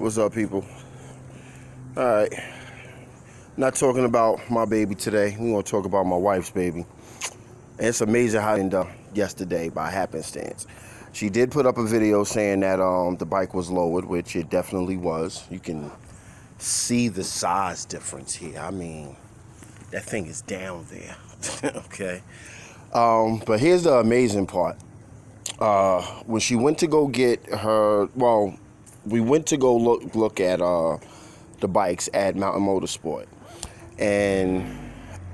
What's up, people? All right, not talking about my baby today. We're gonna talk about my wife's baby. And it's amazing how it ended up yesterday by happenstance. She did put up a video saying that the bike was lowered, which it definitely was. You can see the size difference here. I mean, that thing is down there. Okay. But here's the amazing part. When she went to go get her, we went to go look at the bikes at Mountain Motorsport, and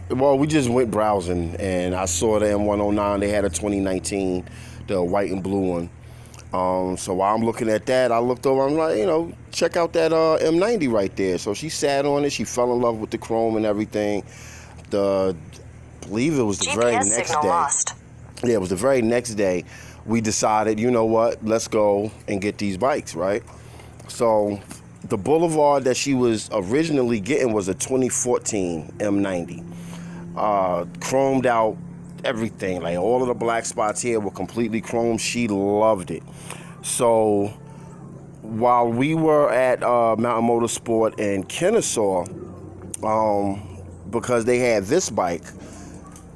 we just went browsing, and I saw the M109. They had a 2019, the white and blue one. So while I'm looking at that, I looked over. I'm like, check out that M90 right there. So she sat on it. She fell in love with the chrome and everything. I believe it was the very next day. Lost. Yeah, it was the very next day. We decided, you know what, let's go and get these bikes, right? So the Boulevard that she was originally getting was a 2014 M90. Chromed out everything, like all of the black spots here were completely chromed. She loved it. So while we were at Mountain Motorsport in Kennesaw, because they had this bike,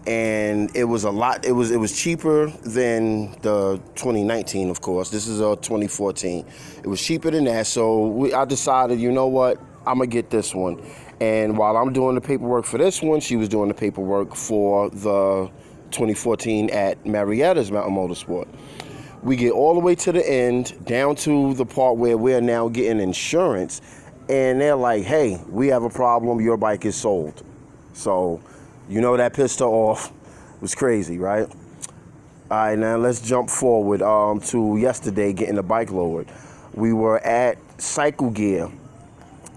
and it was it was cheaper than the 2019, of course. This is a 2014. It was cheaper than that, so I decided, you know what, I'm gonna get this one. And while I'm doing the paperwork for this one, she was doing the paperwork for the 2014 at Marietta's Mountain Motorsport. We get all the way to the end, down to the part where we're now getting insurance, and they're like, hey, we have a problem, your bike is sold. So that pissed her off. It was crazy, right? All right, now let's jump forward to yesterday getting the bike lowered. We were at Cycle Gear,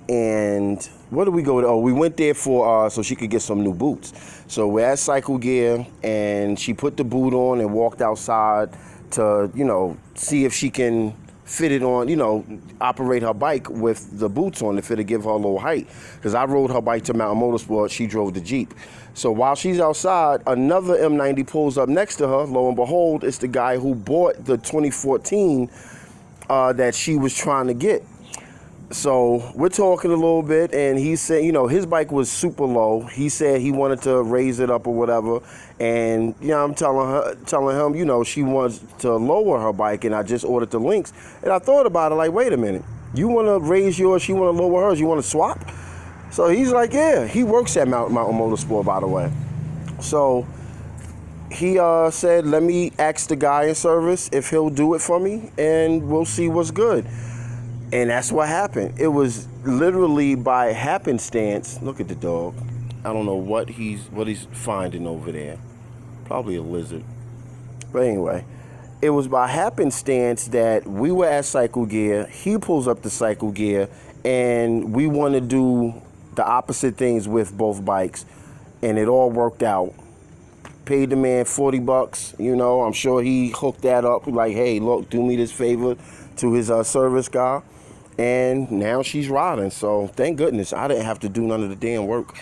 and where did we go to? Oh, we went there for so she could get some new boots. So we're at Cycle Gear, and she put the boot on and walked outside to, see if she can fit it on, operate her bike with the boots on, if it'll give her a little height. Because I rode her bike to Mountain Motorsport, she drove the Jeep. So while she's outside, another M90 pulls up next to her. Lo and behold, it's the guy who bought the 2014 that she was trying to get. So we're talking a little bit, and he said, his bike was super low. He said he wanted to raise it up or whatever. And, I'm telling him, she wants to lower her bike, and I just ordered the links. And I thought about it, like, wait a minute. You want to raise yours, she want to lower hers, you want to swap? So he's like, yeah. He works at Mountain Motorsport, by the way. So he said, let me ask the guy in service if he'll do it for me, and we'll see what's good. And that's what happened. It was literally by happenstance. Look at the dog. I don't know what he's finding over there. Probably a lizard. But anyway, it was by happenstance that we were at Cycle Gear. He pulls up the Cycle Gear, and we want to do the opposite things with both bikes, and it all worked out. Paid the man $40. I'm sure he hooked that up. Like, hey, look, do me this favor, to his service guy. And now she's riding, so thank goodness I didn't have to do none of the damn work.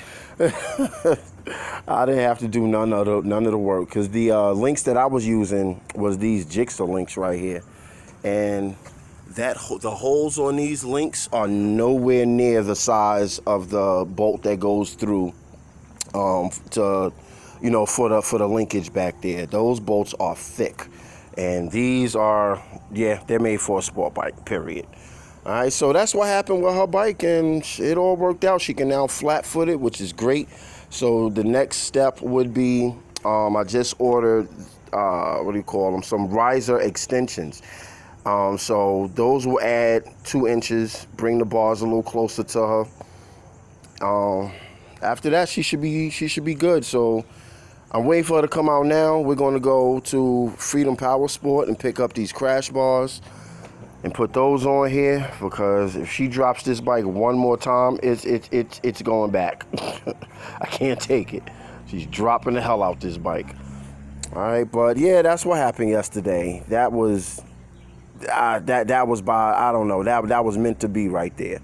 I didn't have to do none of the work, because the links that I was using was these Jigsaw links right here, and the holes on these links are nowhere near the size of the bolt that goes through for the linkage back there. Those bolts are thick, and these are, they're made for a sport bike, period. All right, so that's what happened with her bike, and it all worked out. She can now flat-foot it, which is great. So the next step would be, I just ordered, some riser extensions. So those will add 2 inches, bring the bars a little closer to her. After that, she should be good. So I'm waiting for her to come out now. We're going to go to Freedom Power Sport and pick up these crash bars and put those on here, because if she drops this bike one more time, it's going back. I can't take it. She's dropping the hell out this bike. All right, but yeah, that's what happened yesterday. That was that was by, I don't know, that was meant to be right there.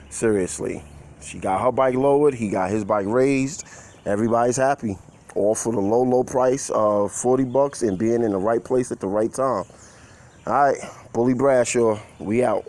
Seriously, she got her bike lowered, he got his bike raised. Everybody's happy. All for the low price of $40 and being in the right place at the right time. All right, Bully Bradshaw, we out.